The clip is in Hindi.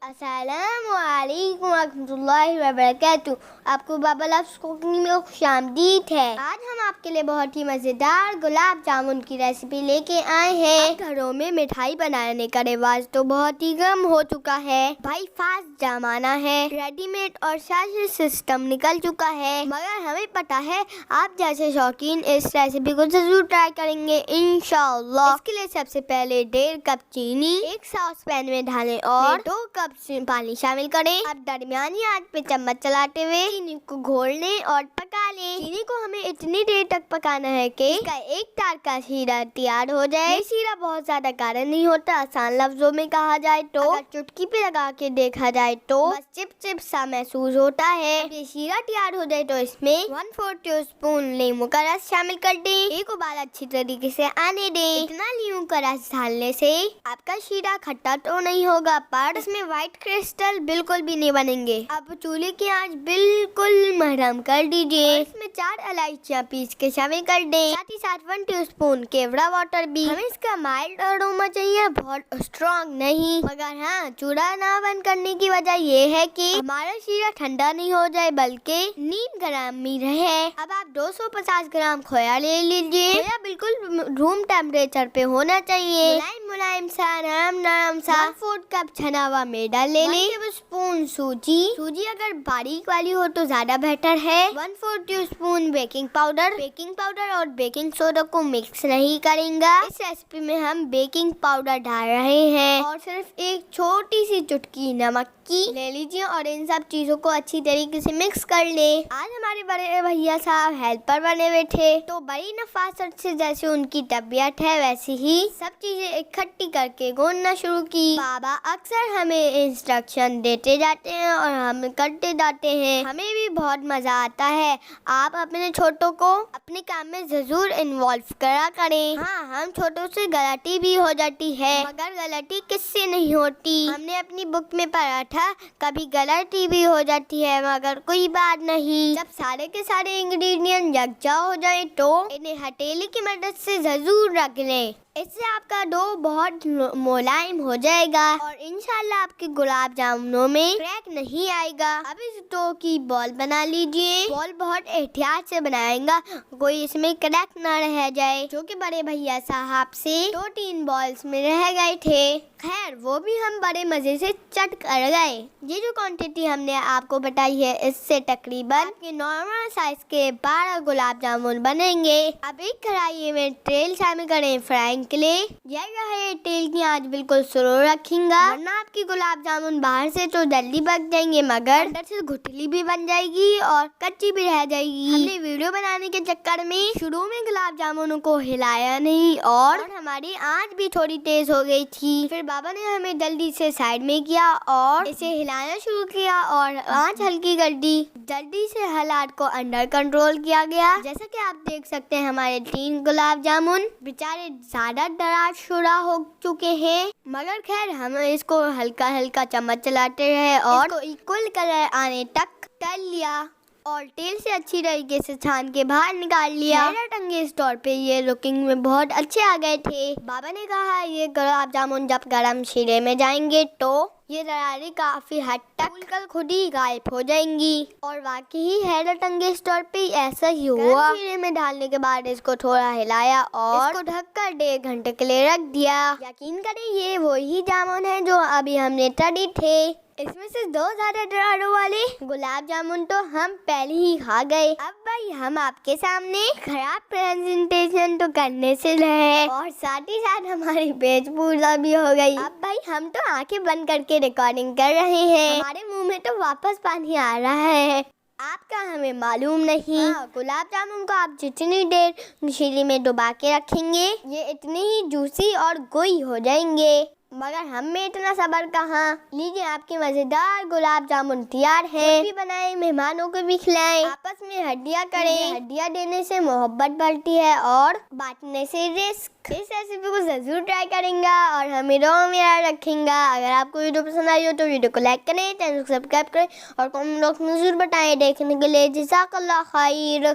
अस्सलामुअलैकुम वरहमतुल्लाहि वबरकातुहू। आपको बाबा लफ्ज़ कुकिंग में खुशामदीद है। आज हम आपके लिए बहुत ही मज़ेदार गुलाब जामुन की रेसिपी लेके आए हैं। घरों में मिठाई बनाने का रिवाज तो बहुत ही कम हो चुका है भाई, फास्ट जमाना है, रेडीमेड और सारे सिस्टम निकल चुका है। मगर हमें पता है आप जैसे शौकीन इस रेसिपी को जरूर ट्राई करेंगे इंशाअल्लाह। इसके लिए सबसे पहले 1.5 कप चीनी एक सॉस पैन में डालें और 2 कप पानी शामिल करें। अब दरमियानी आंच पे चम्मच चलाते हुए चीनी को घोल लें और पका लें। चीनी को हमें इतनी देर तक पकाना है कि इसका एक तार का शीरा तैयार हो जाए। ये शीरा बहुत ज्यादा गाढ़ा नहीं होता, आसान लफ्जों में कहा जाए तो अगर चुटकी पे लगा के देखा जाए तो बस चिप चिप सा महसूस होता है। ये शीरा तैयार हो जाए तो इसमें 1/4 टीस्पून नींबू का रस शामिल कर दें। एक उबाल अच्छी तरीके से आने दें। इतना नींबू का रस डालने से आपका शीरा खट्टा तो नहीं होगा पर इसमें व्हाइट क्रिस्टल बिल्कुल भी नहीं बनेंगे। अब चूल्हे की आंच बिल्कुल मध्यम कर दीजिए। इसमें 4 इलायचियां पीस के शामिल कर दें, साथ ही साथ 1 टीस्पून केवड़ा वाटर भी। हमें इसका माइल्ड अरोमा चाहिए, बहुत स्ट्रॉन्ग नहीं। मगर हाँ, चूल्हा ना बंद करने की वजह ये है कि हमारा शीरा ठंडा नहीं हो जाए बल्कि नीम गर्म ही रहे। अब आप 250 ग्राम खोया ले लीजिए। खोया बिल्कुल रूम टेम्परेचर पे होना चाहिए, मुलायम मुलायम सा, नरम नरम सा। 1/4 कप छना हुआ मैदा ले लें। 1 टेबलस्पून सूजी अगर बारीक वाली हो तो ज्यादा बेहतर है। 1/4 टीस्पून बेकिंग पाउडर और बेकिंग सोडा को मिक्स नहीं करेंगे। इस रेसिपी में हम बेकिंग पाउडर डाल रहे हैं और सिर्फ एक छोटी सी चुटकी नमक की ले लीजिए और इन सब चीजों को अच्छी तरीके से मिक्स कर ले। आज हमारे बड़े भैया साहब हेल्पर बने हुए थे तो बड़ी नफासत से जैसे उनकी तबीयत है वैसे ही सब चीजें इकट्ठी करके गूंदना शुरू की। बाबा अक्सर हमें इंस्ट्रक्शन देते जाते हैं और हम करते जाते हैं, हमें भी बहुत मजा आता है। आप अपने छोटों को अपने काम में जरूर इन्वॉल्व करा करें। हाँ, हम छोटों से गलती भी हो जाती है मगर गलती किससे नहीं होती। हमने अपनी बुक में पढ़ा था कभी गलती भी हो जाती है मगर कोई बात नहीं। जब सारे के सारे इंग्रेडिएंट यकजा हो जाए तो इन्हें हथेली की मदद से जरूर रख लें। इससे आपका डो बहुत मुलायम हो जाएगा और इंशाल्लाह आपके गुलाब जामुनों में क्रैक नहीं आएगा। अब इस डो की बॉल बना लीजिए। बॉल बहुत एहतियात से बनाएगा, कोई इसमें क्रैक ना रह जाए, जो कि बड़े भैया साहब से 2-3 बॉल्स में रह गए थे। खैर, वो भी हम बड़े मजे से चट कर गए। ये जो क्वांटिटी हमने आपको बताई है इससे तकरीबन आपके नॉर्मल साइज के 12 गुलाब जामुन बनेंगे। अब एक कढ़ाई में तेल शामिल करें फ्राइंग के लिए। यह तेल की आंच बिल्कुल स्लो रखेंगे वरना आपकी गुलाब जामुन बाहर से तो जल्दी पक जाएंगे मगर अंदर से गुठली भी बन जाएगी और कच्ची भी रह जाएगी। हमने वीडियो बनाने के चक्कर में शुरू में गुलाब जामुनों को हिलाया नहीं और हमारी आंच भी थोड़ी तेज हो गई थी। फिर बाबा ने हमें जल्दी से साइड में किया और इसे हिलाना शुरू किया और आंच हल्की कर दी। जल्दी से हालात को अंडर कंट्रोल किया गया। जैसा कि आप देख सकते हैं हमारे 3 गुलाब जामुन बेचारे ज्यादा दराज हो चुके हैं मगर खैर हम इसको हल्का हल्का चम्मच चलाते रहे और इसको इक्वल कलर आने तक तल लिया और तेल से अच्छी तरीके से छान के बाहर निकाल लिया। टंगे स्टोर पे ये लुकिंग में बहुत अच्छे आ गए थे। बाबा ने कहा ये गुलाब जामुन जब गरम शीरे में जाएंगे तो ये दरारें काफी हद तक कल खुद ही गायब हो जाएंगी और वाकई हैदर टंगे स्टोर पे ऐसा ही हुआ। शीरे में डालने के बाद इसको थोड़ा हिलाया और इसको ढककर 1.5 घंटे के लिए रख दिया। यकीन करें ये वही जामुन है जो अभी हमने तली थे। इसमें से 2 ज्यादा दरारों वाले गुलाब जामुन तो हम पहले ही खा गए। अब भाई हम आपके सामने खराब प्रेजेंटेशन तो करने से रहे और साथ ही साथ हमारी पेट पूजा भी हो गई। अब भाई हम तो आंखें बंद करके रिकॉर्डिंग कर रहे हैं, हमारे मुंह में तो वापस पानी आ रहा है। आपका हमें मालूम नहीं। गुलाब जामुन को आप जितनी देर शीरी में डुबा के रखेंगे ये इतने ही जूसी और गोई हो जाएंगे मगर हम में इतना सब्र कहाँ। लीजिए आपके मजेदार गुलाब जामुन तैयार है। भी बनाए, मेहमानों को भी खिलाएं, आपस में हड्डियाँ करें। हड्डियाँ देने से मोहब्बत बढ़ती है और बांटने से रिस्क। इस रेसिपी को जरूर ट्राई करेंगे और हमें दुआ में याद रखेंगे। अगर आपको वीडियो पसंद आई हो तो वीडियो को लाइक करें, चैनल को सब्सक्राइब करें और कमेंट बॉक्स में जरूर बताएं। देखने के लिए जज़ाकल्लाह खैर।